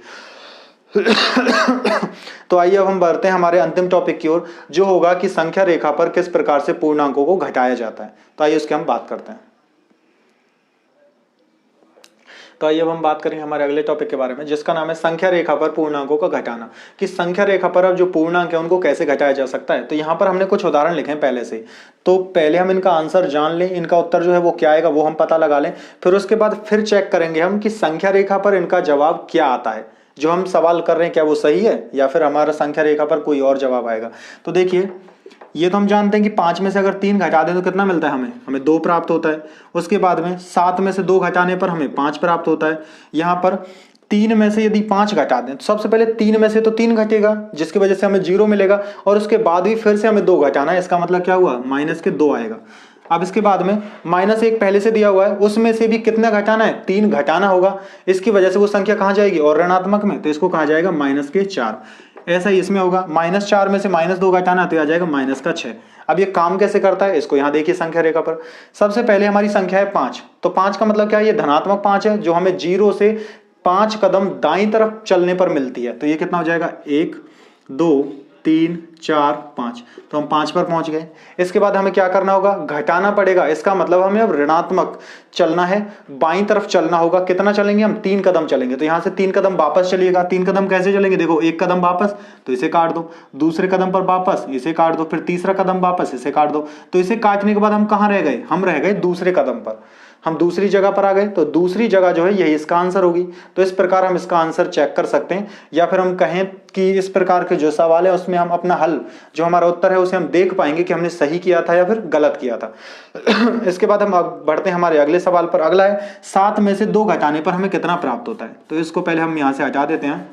तो आइए अब हम बढ़ते हैं हमारे अंतिम टॉपिक की ओर, जो होगा कि संख्या रेखा पर किस प्रकार से पूर्णांकों को घटाया जाता है। तो आइए उसकी हम बात करते हैं। तो आइए अब हम बात करेंगे हमारे अगले टॉपिक के बारे में, जिसका नाम है संख्या रेखा पर पूर्णांकों का घटाना। कि संख्या रेखा पर अब जो पूर्णांक है उनको कैसे घटाया जा सकता है। तो यहाँ पर हमने कुछ उदाहरण लिखे हैं पहले से, तो पहले हम इनका आंसर जान लें, इनका उत्तर जो है वो क्या आएगा वो हम पता लगा लें। फिर उसके बाद फिर चेक करेंगे हम कि संख्या रेखा पर इनका जवाब क्या आता है, जो हम सवाल कर रहे हैं क्या वो सही है या फिर हमारा संख्या रेखा पर कोई और जवाब आएगा। तो देखिए ये तो हम जानते हैं कि 5 में से अगर 3 घटा दें तो कितना मिलता है, हमें 2 प्राप्त होता है। उसके बाद में 7 में से 2 घटाने पर हमें 5 प्राप्त होता है। यहाँ पर 3 में से यदि 5 घटा दें तो सबसे पहले 3 में से तो 3 घटेगा, जिसकी वजह से हमें 0 मिलेगा और उसके बाद भी फिर से हमें 2 घटाना है। इसका मतलब क्या हुआ, -2 आएगा। अब इसके बाद में -1 पहले से दिया हुआ है, उसमें से भी कितना घटाना है, 3 घटाना होगा। इसकी वजह से वो संख्या कहाँ जाएगी, और ऋणात्मक में, तो इसको कहा जाएगा -4। ऐसा ही इसमें होगा, -4 में से -2 घटाना तो आ जाएगा -6। अब ये काम कैसे करता है, इसको यहाँ देखिए संख्या रेखा पर। सबसे पहले हमारी संख्या है 5, तो 5 का मतलब क्या है, ये धनात्मक 5 है जो हमें 0 से 5 कदम दाईं तरफ चलने पर मिलती है। तो ये कितना हो जाएगा, 1 2 3 4 5, तो हम 5 पर पहुंच गए। इसके बाद हमें क्या करना होगा, घटाना पड़ेगा। इसका मतलब हमें अब ऋणात्मक चलना है, बाईं तरफ चलना होगा। कितना चलेंगे हम, 3 कदम चलेंगे। तो यहां से 3 कदम वापस चलिएगा। 3 कदम कैसे चलेंगे, देखो 1 कदम वापस तो इसे काट दो, दूसरे कदम पर वापस इसे काट दो, फिर तीसरा कदम वापस इसे काट दो। तो इसे काटने के बाद हम कहां रह गए, हम रह गए दूसरे कदम पर, हम दूसरी जगह पर आ गए। तो दूसरी जगह जो है यही इसका आंसर होगी। तो इस प्रकार हम इसका आंसर चेक कर सकते हैं, या फिर हम कहें कि इस प्रकार के जो सवाल है उसमें हम अपना हल, जो हमारा उत्तर है उसे हम देख पाएंगे कि हमने सही किया था या फिर गलत किया था। इसके बाद हम बढ़ते हैं हमारे अगले सवाल पर। अगला है 7 में से 2 घटाने पर हमें कितना प्राप्त होता है। तो इसको पहले हम यहां से हटा देते हैं।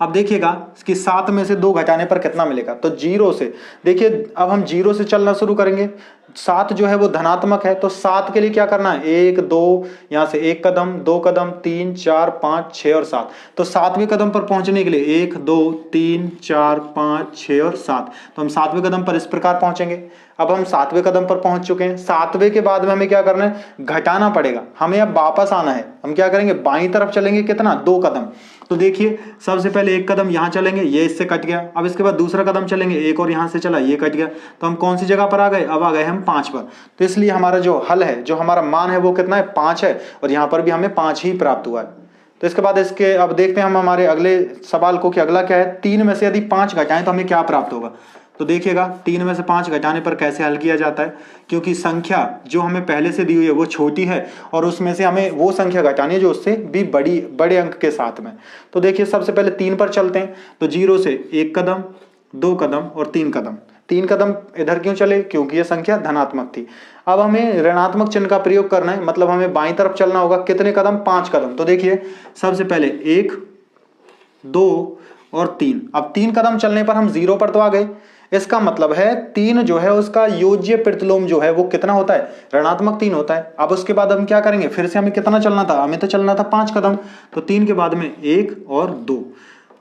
अब देखिएगा कि 7 में से 2 घटाने पर कितना मिलेगा। तो 0 से, देखिए अब हम 0 से चलना शुरू करेंगे। 7 जो है वो धनात्मक है, तो 7 के लिए क्या करना है, 1 2, यहां से 1 कदम 2 कदम 3 4 5 6 और 7। तो 7वें कदम पर पहुंचने के लिए 1 2 3 4 5 6 और 7, तो हम 7वें कदम पर इस प्रकार पहुंचेंगे। अब हम 7वें कदम पर पहुंच चुके हैं। 7वें के बाद में हमें क्या करना है, घटाना पड़ेगा। हमें अब वापस आना है। हम क्या करेंगे, बाईं तरफ चलेंगे, कितना, 2 कदम। तो देखिए सबसे पहले 1 कदम यहां चलेंगे, ये इससे कट गया। अब इसके बाद दूसरा कदम चलेंगे, 1 और यहां से चला, ये कट गया। तो हम कौन सी जगह पर आ गए, अब आ गए हम 5 पर। तो इसलिए हमारा जो हल है, जो हमारा मान है वो कितना है, 5 है, और यहां पर भी हमें 5 ही प्राप्त हुआ है। तो इसके बाद इसके अब देखते हैं हम हमारे अगले सवाल को कि अगला क्या है। 3 में से यदि 5 घटाएं तो हमें क्या प्राप्त होगा। तो देखिएगा 3 में से 5 घटाने पर कैसे हल किया जाता है, क्योंकि संख्या जो हमें पहले से दी हुई है वो छोटी है और उसमें से हमें वो संख्या घटानी है जो उससे भी बड़े अंक के साथ में। तो देखिए सबसे पहले 3 पर चलते हैं। तो 0 से 1 कदम 2 कदम और 3 कदम। 3 कदम इधर क्यों चले, क्योंकि ये संख्या धनात्मक थी। अब हमें ऋणात्मक चिन्ह का प्रयोग करना है, मतलब हमें बाईं तरफ चलना होगा। कितने कदम, 5 कदम। तो देखिए सबसे पहले 1 2 और 3। अब 3 कदम चलने पर हम 0 पर तो आ गए। इसका मतलब है 3 जो है उसका योज्य प्रतिलोम जो है वो कितना होता है, ऋणात्मक 3 होता है। अब उसके बाद हम क्या करेंगे, फिर से हमें कितना चलना था, हमें तो चलना था 5 कदम। तो 3 के बाद में 1 और 2,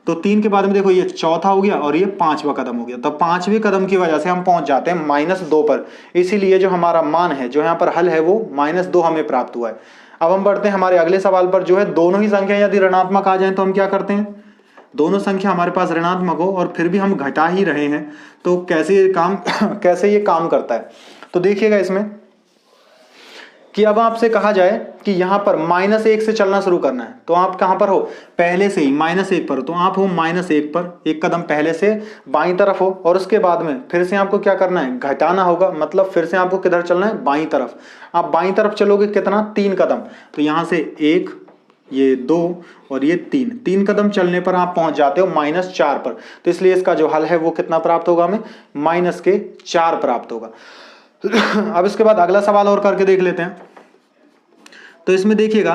तो 3 के बाद में देखो ये चौथा हो गया और ये 5वां कदम हो गया। तो 5वें कदम की वजह से हम पहुंच जाते हैं -2 पर। इसीलिए जो हमारा मान है, जो यहाँ पर हल है, वो -2 हमें प्राप्त हुआ है। अब हम बढ़ते हैं हमारे अगले सवाल पर, जो है दोनों ही संख्या यदि ऋणात्मक आ जाए तो हम क्या करते हैं, दोनों संख्या हमारे पास ऋणात्मक हो और फिर भी हम घटा ही रहे हैं, तो कैसे ये काम करता है। तो देखिएगा इसमें कि अब आपसे कहा जाए कि यहां पर -1 से चलना शुरू करना है, तो आप कहां पर हो, पहले से ही -1 पर हो, तो आप हो -1 पर, एक कदम पहले से बाईं तरफ हो, और उसके बाद में फिर से आपको क्या करना है, घटाना होगा, मतलब फिर से आपको किधर चलना है, बाईं तरफ। आप बाईं तरफ चलोगे कितना, 3 कदम, तो यहां से 1, ये 2 और ये 3 कदम चलने पर आप पहुंच जाते हो -4 पर। तो इसलिए इसका जो हल है वो कितना प्राप्त होगा हमें, -4 प्राप्त होगा। अब इसके बाद अगला सवाल और करके देख लेते हैं। तो इसमें देखिएगा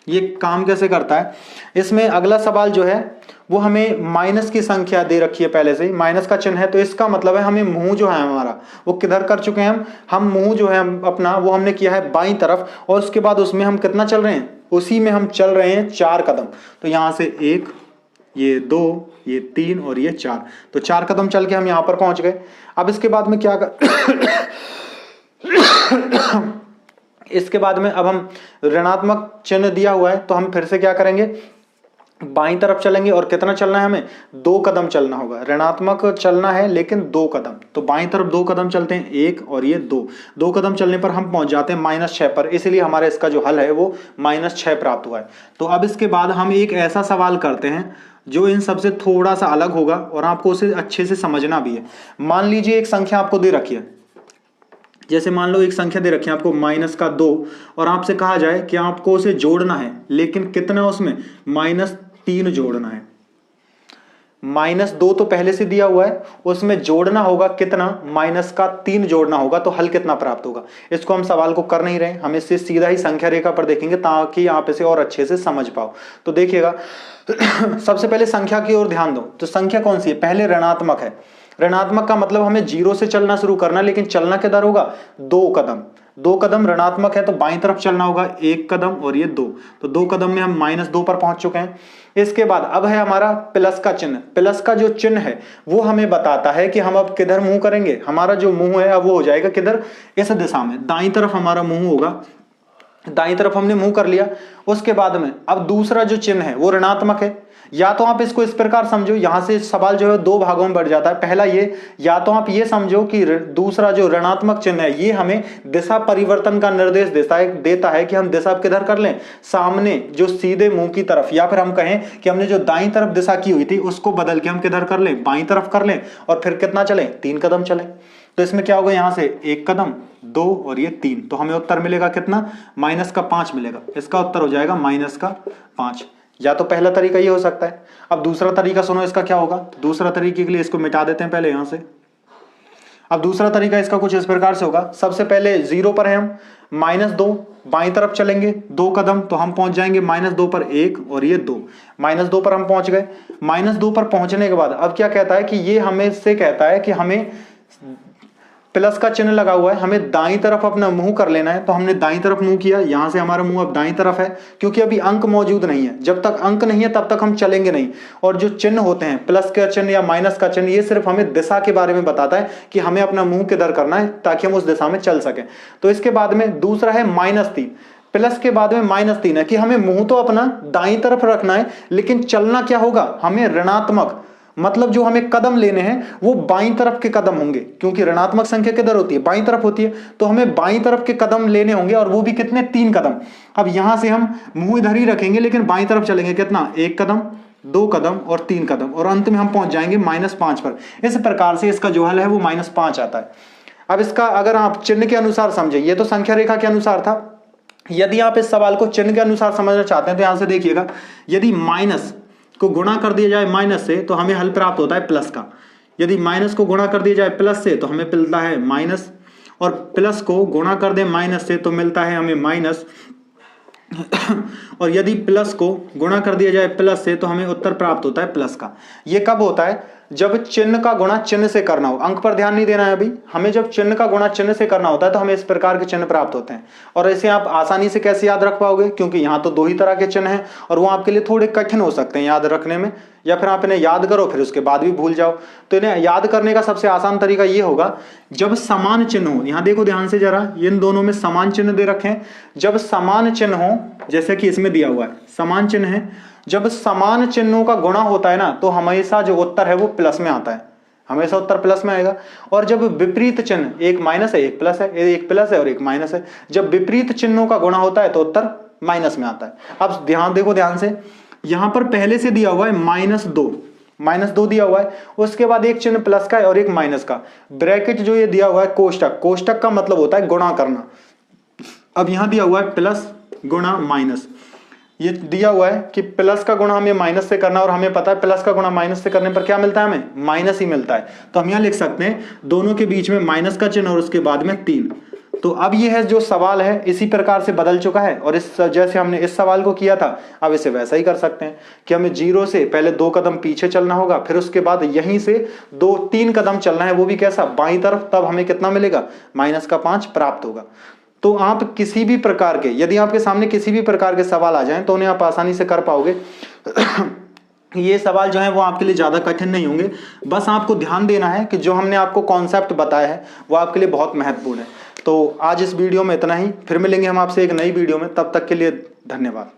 ये काम कैसे करता है। इसमें अगला सवाल जो है वो हमें माइनस की संख्या दे रखी है, पहले से ही माइनस का चिन्ह है, तो इसका मतलब है हमें मुंह जो है हमारा वो किधर कर चुके हैं, हम मुंह जो है अपना वो हमने किया है बाईं तरफ, और उसके बाद उसमें हम कितना चल रहे हैं, उसी में हम चल रहे हैं 4 कदम। तो यहां से 1, ये 2, ये 3 और ये 4, तो 4 कदम चल के हम यहां पर पहुंच गए। अब इसके बाद में क्या इसके बाद में अब हम ऋणात्मक चिन्ह दिया हुआ है, तो हम फिर से क्या करेंगे, बाईं तरफ चलेंगे, और कितना चलना है हमें, 2 कदम चलना होगा। ऋणात्मक चलना है लेकिन 2 कदम, तो बाईं तरफ 2 कदम चलते हैं, 1 और ये 2 कदम चलने पर हम पहुंच जाते हैं -6 पर, इसलिए हमारा इसका जो हल है वो -6 प्राप्त हुआ है। तो अब इसके बाद हम एक ऐसा सवाल करते हैं जो इन सबसे थोड़ा सा अलग होगा और आपको उसे अच्छे से समझना भी है। मान लीजिए एक संख्या आपको दे रखी है, जैसे मान लो एक संख्या दे रखी है आपको -2, और आपसे कहा जाए कि आपको उसे जोड़ना है, लेकिन कितना उसमें, -3 जोड़ना है। -2 तो पहले से दिया हुआ है, उसमें जोड़ना होगा कितना, -3 जोड़ना होगा, तो हल कितना प्राप्त होगा। इसको हम सवाल को कर नहीं रहे, हम इससे सीधा ही संख्या रेखा पर देखेंगे ताकि आप इसे और अच्छे से समझ पाओ। तो देखिएगा सबसे पहले संख्या की ओर ध्यान दो। तो संख्या कौन सी है, पहले ऋणात्मक है। ऋणात्मक का मतलब हमें 0 से चलना शुरू करना, लेकिन चलना किधर होगा, 2 कदम। 2 कदम ऋणात्मक है तो बाईं तरफ चलना होगा, 1 कदम और ये 2, तो 2 कदम में हम -2 पर पहुंच चुके हैं। इसके बाद अब है हमारा प्लस का चिन्ह। प्लस का जो चिन्ह है वो हमें बताता है कि हम अब किधर मुंह करेंगे। हमारा जो मुंह है अब वो हो जाएगा किधर, इस दिशा में, दाईं तरफ हमारा मुंह होगा। दाईं तरफ हमने मुंह कर लिया। उसके बाद में अब दूसरा जो चिन्ह है वो ऋणात्मक है। या तो आप इसको इस प्रकार समझो, यहां से सवाल जो है 2 भागों में बढ़ जाता है। पहला ये, या तो आप ये समझो कि दूसरा जो ऋणात्मक चिन्ह है ये हमें दिशा परिवर्तन का निर्देश देता है कि हम दिशा किधर कर लें, सामने जो सीधे मुंह की तरफ, या फिर हम कहें कि हमने जो दाईं तरफ दिशा की हुई थी उसको बदल के हम किधर कर लें, बाईं तरफ कर लें, और फिर कितना चले, 3 कदम चले। तो इसमें क्या होगा, यहां से 1 कदम, 2 और ये 3, तो हमें उत्तर मिलेगा कितना, -5 मिलेगा। इसका उत्तर हो जाएगा -5। या तो पहला तरीका ये हो सकता है। अब दूसरा तरीका सुनो, इसका क्या होगा। दूसरा तरीके के लिए इसको मिटा देते हैं पहले यहां से। अब दूसरा तरीका इसका कुछ इस प्रकार से होगा। सबसे पहले 0 पर है हम, -2, बाईं तरफ चलेंगे 2 कदम, तो हम पहुंच जाएंगे -2 पर, 1 और ये 2, -2 पर हम पहुंच गए। -2 पर पहुंचने के बाद अब क्या कहता है कि ये हमें से कहता है कि हमें प्लस का चिन्ह लगा हुआ है, हमें दाईं तरफ अपना मुंह कर लेना है। तो हमने दाईं तरफ मुंह किया, यहां से हमारा मुंह अब दाईं तरफ है, क्योंकि अभी अंक मौजूद नहीं है। जब तक अंक नहीं है तब तक हम चलेंगे नहीं। और जो चिन्ह होते हैं, प्लस का चिन्ह या माइनस का चिन्ह, ये सिर्फ हमें दिशा के बारे में बताता है कि हमें अपना मुंह किधर करना है ताकि हम उस दिशा में चल सकें। तो इसके बाद में दूसरा है -3। प्लस के बाद में -3 है कि हमें मुंह तो अपना दाईं तरफ रखना है, लेकिन चलना क्या होगा, हमें ऋणात्मक, मतलब जो हमें कदम लेने हैं वो बाईं तरफ के कदम होंगे, क्योंकि ऋणात्मक संख्या किधर होती है, बाईं तरफ होती है। तो हमें बाईं तरफ के कदम लेने होंगे, और वो भी कितने, 3 कदम। अब यहां से हम मुंह इधर ही रखेंगे लेकिन बाईं तरफ चलेंगे, कितना, 1 कदम, 2 कदम और 3 कदम, और अंत में हम पहुंच जाएंगे -5 पर। इस प्रकार से इसका जो हल है वो -5 आता है। अब इसका अगर आप चिन्ह के अनुसार समझे, ये तो संख्या रेखा के अनुसार था। यदि आप इस सवाल को चिन्ह के अनुसार समझना चाहते हैं तो यहां से देखिएगा, यदि माइनस को गुणा कर दिया जाए माइनस से तो हमें हल प्राप्त होता है प्लस का। यदि माइनस को गुणा कर दिया जाए प्लस से तो हमें मिलता है माइनस, और प्लस को गुणा कर दें माइनस से तो मिलता है हमें माइनस। और यदि प्लस को गुणा कर दिया जाए प्लस से तो हमें उत्तर प्राप्त होता है प्लस का। ये कब होता है, जब चिन्ह का गुणा चिन्ह से करना हो। अंक पर ध्यान नहीं देना है अभी, हमें जब चिन्ह का गुणा चिन्ह से करना होता है तो हमें इस प्रकार के चिन्ह प्राप्त होते हैं। और ऐसे आप आसानी से कैसे याद रख पाओगे, क्योंकि यहाँ तो 2 ही तरह के चिन्ह हैं और वो आपके लिए थोड़े कठिन हो सकते हैं याद रखने में, या फिर आप इन्हें याद करो फिर उसके बाद भी भूल जाओ। तो इन्हें याद करने का सबसे आसान तरीका ये होगा, जब समान चिन्ह हो, यहाँ देखो ध्यान से जरा, इन दोनों में समान चिन्ह दे रखे हैं। जब समान चिन्ह हो, जैसे कि इसमें दिया हुआ है समान चिन्ह है, जब समान चिन्हों का गुणा होता है ना तो हमेशा जो उत्तर है वो प्लस में आता है, हमेशा उत्तर प्लस में आएगा। और जब विपरीत चिन्ह, एक माइनस है एक प्लस है, एक प्लस है और एक माइनस है, जब विपरीत चिन्हों का गुणा होता है तो उत्तर माइनस में आता है। अब ध्यान देखो ध्यान से, यहां पर पहले से दिया हुआ है -2 दिया हुआ है, उसके बाद एक चिन्ह प्लस का है और एक माइनस का, ब्रैकेट जो ये दिया हुआ है कोष्टक, कोष्टक का मतलब होता है गुणा करना। अब यहां दिया हुआ है प्लस गुणा माइनस, ये दिया हुआ है कि प्लस का गुणा हमें माइनस से करना, और हमें पता है प्लस का गुणा माइनस से करने पर क्या मिलता है, हमें माइनस ही मिलता है। तो हम यहां लिख सकते हैं दोनों के बीच में माइनस का चिन्ह और उसके बाद में 3। तो अब ये है जो सवाल है इसी प्रकार से बदल चुका है, और इस जैसे हमने इस सवाल को किया था अब इसे वैसा ही कर सकते हैं कि हमें 0 से पहले 2 कदम पीछे चलना होगा, फिर उसके बाद यहीं से 2-3 कदम चलना है, वो भी कैसा, बाईं तरफ, तब हमें कितना मिलेगा, -5 प्राप्त होगा। तो आप किसी भी प्रकार के, यदि आपके सामने किसी भी प्रकार के सवाल आ जाएं तो उन्हें आप आसानी से कर पाओगे। ये सवाल जो है वो आपके लिए ज़्यादा कठिन नहीं होंगे, बस आपको ध्यान देना है कि जो हमने आपको कॉन्सेप्ट बताया है वो आपके लिए बहुत महत्वपूर्ण है। तो आज इस वीडियो में इतना ही, फिर मिलेंगे हम आपसे एक नई वीडियो में, तब तक के लिए धन्यवाद।